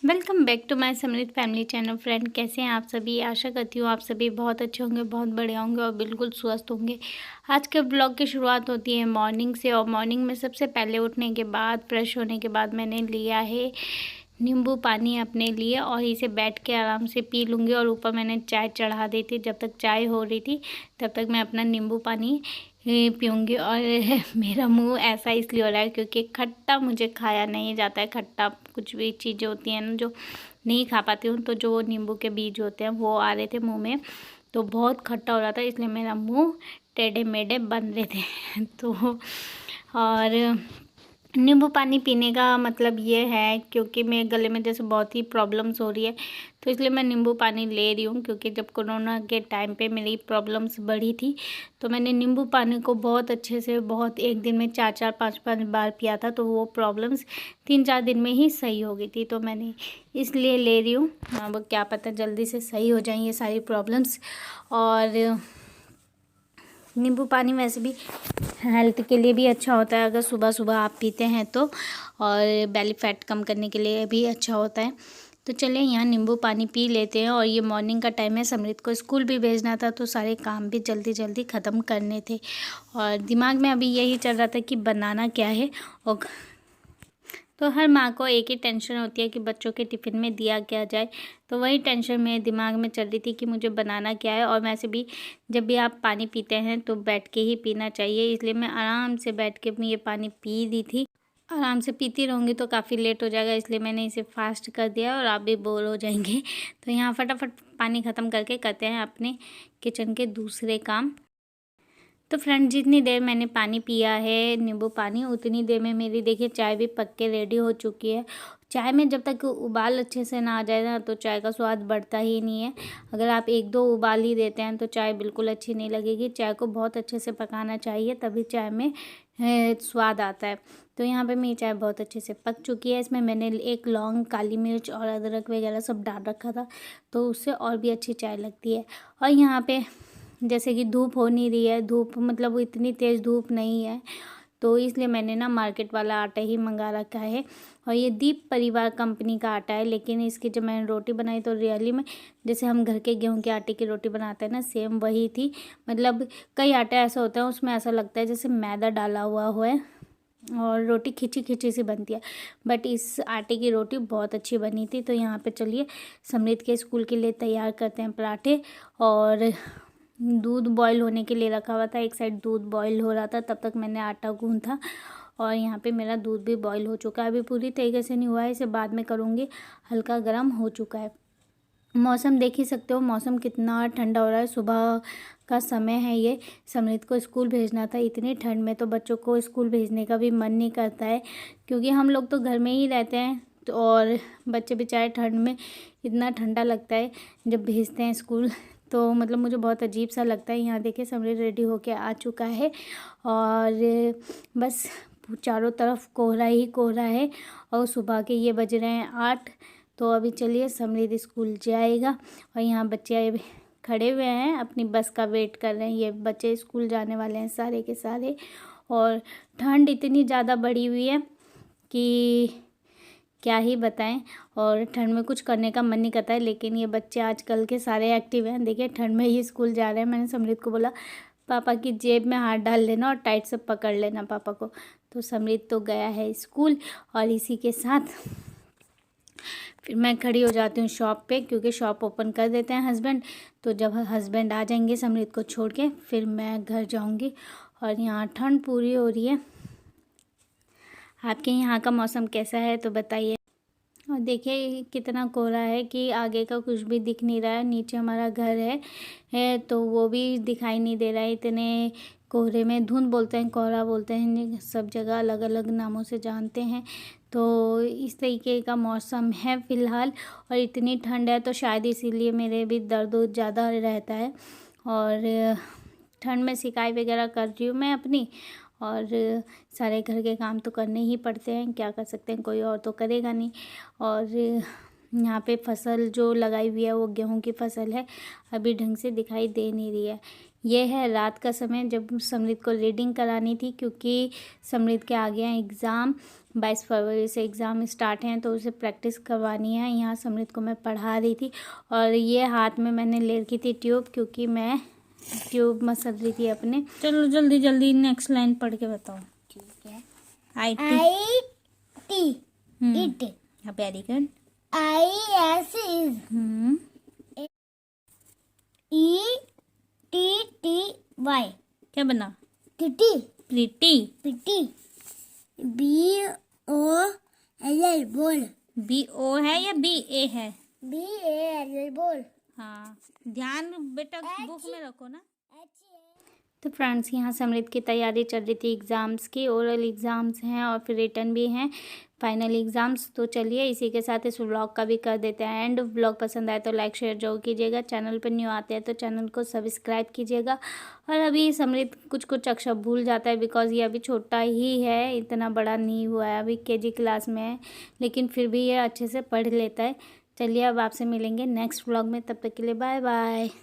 Welcome back to my समृद्ध family channel. Friend, कैसे हैं आप सभी। आशा करती हूँ आप सभी बहुत अच्छे होंगे, बहुत बढ़िया होंगे और बिल्कुल स्वस्थ होंगे। आज के ब्लॉग की शुरुआत होती है मॉर्निंग से, और मॉर्निंग में सबसे पहले उठने के बाद, फ्रेश होने के बाद मैंने लिया है नींबू पानी अपने लिए, और इसे बैठ के आराम से पी लूँगी। और ऊपर मैंने चाय चढ़ा दी थी। जब तक चाय हो रही थी तब तक मैं अपना नींबू पानी पीऊँगी। और मेरा मुंह ऐसा इसलिए हो रहा है क्योंकि खट्टा मुझे खाया नहीं जाता है। खट्टा कुछ भी चीज़ें होती हैं ना जो नहीं खा पाती हूँ, तो जो नींबू के बीज होते हैं वो आ रहे थे मुंह में, तो बहुत खट्टा हो रहा था, इसलिए मेरा मुंह टेढ़े मेढ़े बन रहे थे। तो और नींबू पानी पीने का मतलब ये है क्योंकि मेरे गले में जैसे बहुत ही प्रॉब्लम्स हो रही है, तो इसलिए मैं नींबू पानी ले रही हूँ। क्योंकि जब कोरोना के टाइम पे मेरी प्रॉब्लम्स बढ़ी थी, तो मैंने नींबू पानी को बहुत अच्छे से, बहुत एक दिन में 4-4 5-5 बार पिया था, तो वो प्रॉब्लम्स 3-4 दिन में ही सही हो गई थी। तो मैंने इसलिए ले रही हूँ। अब क्या पता जल्दी से सही हो जाएँ ये सारी प्रॉब्लम्स। और नींबू पानी वैसे भी हेल्थ के लिए भी अच्छा होता है अगर सुबह सुबह आप पीते हैं तो, और बेली फैट कम करने के लिए भी अच्छा होता है। तो चलिए यहाँ नींबू पानी पी लेते हैं। और ये मॉर्निंग का टाइम है, समृद्ध को स्कूल भी भेजना था, तो सारे काम भी जल्दी जल्दी ख़त्म करने थे। और दिमाग में अभी यही चल रहा था कि बनाना क्या है। और तो हर माँ को एक ही टेंशन होती है कि बच्चों के टिफ़िन में दिया क्या जाए, तो वही टेंशन मेरे दिमाग में चल रही थी कि मुझे बनाना क्या है। और वैसे भी जब भी आप पानी पीते हैं तो बैठ के ही पीना चाहिए, इसलिए मैं आराम से बैठ के ये पानी पी दी थी। आराम से पीती रहूँगी तो काफ़ी लेट हो जाएगा, इसलिए मैंने इसे फास्ट कर दिया और आप भी बोर हो जाएंगे। तो यहाँ फटाफट पानी ख़त्म करके करते हैं अपने किचन के दूसरे काम। तो फ्रेंड, जितनी देर मैंने पानी पिया है नींबू पानी, उतनी देर में मेरी देखिए चाय भी पक के रेडी हो चुकी है। चाय में जब तक उबाल अच्छे से ना आ जाए ना, तो चाय का स्वाद बढ़ता ही नहीं है। अगर आप 1-2 उबाल ही देते हैं तो चाय बिल्कुल अच्छी नहीं लगेगी। चाय को बहुत अच्छे से पकाना चाहिए, तभी चाय में स्वाद आता है। तो यहाँ पे मेरी चाय बहुत अच्छे से पक चुकी है। इसमें मैंने एक लौंग, काली मिर्च और अदरक वगैरह सब डाल रखा था, तो उससे और भी अच्छी चाय लगती है। और यहाँ पे जैसे कि धूप हो नहीं रही है, धूप मतलब वो इतनी तेज़ धूप नहीं है, तो इसलिए मैंने ना मार्केट वाला आटा ही मंगा रखा है। और ये दीप परिवार कंपनी का आटा है, लेकिन इसकी जब मैंने रोटी बनाई तो रियली में जैसे हम घर के गेहूं के आटे की रोटी बनाते हैं ना, सेम वही थी। मतलब कई आटा ऐसा होता है उसमें ऐसा लगता है जैसे मैदा डाला हुआ है और रोटी खिंची खिंची सी बनती है, बट इस आटे की रोटी बहुत अच्छी बनी थी। तो यहाँ पे चलिए समृद्ध के स्कूल के लिए तैयार करते हैं पराठे। और दूध बॉईल होने के लिए रखा हुआ था, एक साइड दूध बॉईल हो रहा था, तब तक मैंने आटा गूंथा। और यहाँ पे मेरा दूध भी बॉईल हो चुका है, अभी पूरी तरीके से नहीं हुआ है, इसे बाद में करूँगी। हल्का गर्म हो चुका है। मौसम देख ही सकते हो, मौसम कितना ठंडा हो रहा है। सुबह का समय है ये, समृद्ध को स्कूल भेजना था। इतनी ठंड में तो बच्चों को स्कूल भेजने का भी मन नहीं करता है, क्योंकि हम लोग तो घर में ही रहते हैं, तो और बच्चे बेचारे ठंड में, इतना ठंडा लगता है जब भेजते हैं स्कूल, तो मतलब मुझे बहुत अजीब सा लगता है। यहाँ देखिए समृद्ध रेडी होके आ चुका है, और बस चारों तरफ कोहरा ही कोहरा है। और सुबह के ये बज रहे हैं 8। तो अभी चलिए समृद्ध स्कूल जाएगा। और यहाँ बच्चे खड़े हुए हैं, अपनी बस का वेट कर रहे हैं। ये बच्चे स्कूल जाने वाले हैं सारे के सारे। और ठंड इतनी ज़्यादा बढ़ी हुई है कि क्या ही बताएं। और ठंड में कुछ करने का मन नहीं करता है, लेकिन ये बच्चे आजकल के सारे एक्टिव हैं। देखिए ठंड में ही स्कूल जा रहे हैं। मैंने समृद्ध को बोला पापा की जेब में हाथ डाल लेना और टाइट से पकड़ लेना पापा को। तो समृद्ध तो गया है स्कूल, और इसी के साथ फिर मैं खड़ी हो जाती हूँ शॉप पे, क्योंकि शॉप ओपन कर देते हैं हस्बैंड। तो जब हस्बैंड आ जाएंगे समृद्ध को छोड़ के, फिर मैं घर जाऊँगी। और यहाँ ठंड पूरी हो रही है। आपके यहाँ का मौसम कैसा है तो बताइए। और देखिए कितना कोहरा है कि आगे का कुछ भी दिख नहीं रहा है। नीचे हमारा घर है तो वो भी दिखाई नहीं दे रहा है। इतने कोहरे में, धुंध बोलते हैं, कोहरा बोलते हैं, सब जगह अलग अलग नामों से जानते हैं। तो इस तरीके का मौसम है फ़िलहाल। और इतनी ठंड है तो शायद इसीलिए मेरे भी दर्द ज़्यादा रहता है। और ठंड में सिकाई वगैरह कर रही हूँ मैं अपनी, और सारे घर के काम तो करने ही पड़ते हैं, क्या कर सकते हैं, कोई और तो करेगा नहीं। और यहाँ पे फसल जो लगाई हुई है वो गेहूं की फसल है, अभी ढंग से दिखाई दे नहीं रही है। ये है रात का समय जब समृद्ध को रीडिंग करानी थी, क्योंकि समृद्ध के आगे हैं एग्ज़ाम। 22 फरवरी से एग्ज़ाम स्टार्ट हैं तो उसे प्रैक्टिस करवानी है। यहाँ समृद्ध को मैं पढ़ा रही थी और ये हाथ में मैंने ले रखी थी ट्यूब, क्योंकि मैं ट्यूब मसल रही थी अपने। चलो जल्दी जल्दी नेक्स्ट लाइन पढ़ के बताओ। ठीक है। IT it very good. IS is ETTY क्या बना? Kitty pretty. पिटी BOLL बोल BO है या BA है? BALL बोल हाँ, ध्यान बेटा बुक में रखो ना। तो फ्रेंड्स यहाँ समृद्ध की तैयारी चल रही थी एग्ज़ाम्स की। ओरल एग्ज़ाम्स हैं और फिर रिटर्न भी हैं, फाइनल एग्ज़ाम्स। तो चलिए इसी के साथ इस व्लॉग का भी कर देते हैं एंड। व्लॉग पसंद आए तो लाइक शेयर जरूर कीजिएगा। चैनल पर न्यू आते हैं तो चैनल को सब्सक्राइब कीजिएगा। और अभी समृद्ध कुछ अक्षर भूल जाता है, बिकॉज़ ये अभी छोटा ही है, इतना बड़ा नहीं हुआ है, अभी KG क्लास में है, लेकिन फिर भी ये अच्छे से पढ़ लेता है। चलिए अब आपसे मिलेंगे नेक्स्ट व्लॉग में, तब तक के लिए बाय बाय।